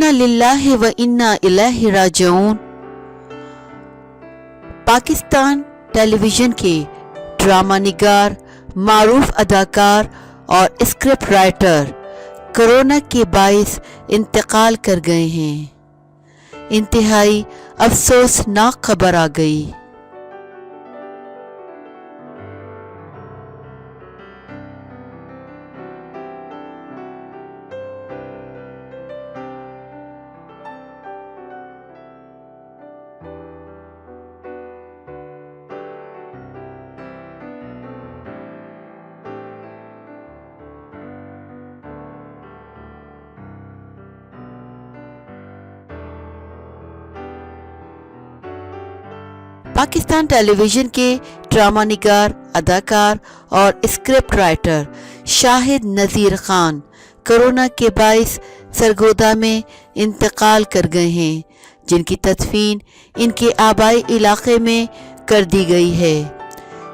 इन्ना लिल्लाहि व इन्ना इलैहि राजिऊन। पाकिस्तान टेलीविज़न के ड्रामा निगार, मारूफ अदाकार और स्क्रिप्ट राइटर कोरोना के बाइस इंतकाल कर गए हैं। इंतहाई अफसोसनाक खबर आ गई। पाकिस्तान टेलीविज़न के ड्रामा निगार, अदाकार और स्क्रिप्ट राइटर शाहिद नज़ीर खान कोरोना के बाइस सरगोदा में इंतकाल कर गए हैं, जिनकी तदफीन इनके आबाई इलाके में कर दी गई है।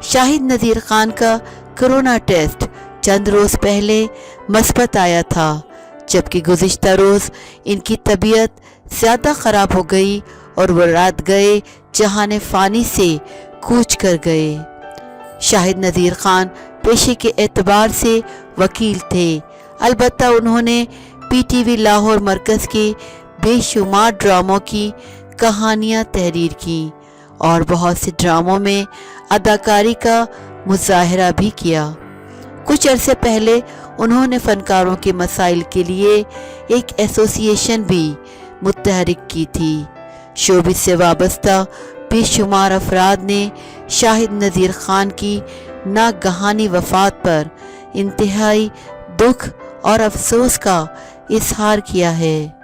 शाहिद नज़ीर खान का कोरोना टेस्ट चंद रोज़ पहले मस्बत आया था, जबकि गुज़िश्ता रोज़ इनकी तबीयत ज़्यादा ख़राब हो गई और वो रात गए जहाने फ़ानी से कूच कर गए। शाहिद नज़ीर खान पेशे के एतबार से वकील थे, अलबत्ता उन्होंने PTV लाहौर मरकज़ के बेशुमार ड्रामों की कहानियाँ तहरीर की और बहुत से ड्रामों में अदाकारी का मुज़ाहरा भी किया। कुछ अरसे पहले उन्होंने फ़नकारों के मसाइल के लिए एक एसोसिएशन भी मुतहरिक की थी। शोबिस से वाबस्ता बेशुमार अफराद ने शाहिद नज़ीर खान की नागहानी वफ़ात पर इंतहाई दुख और अफसोस का इजहार किया है।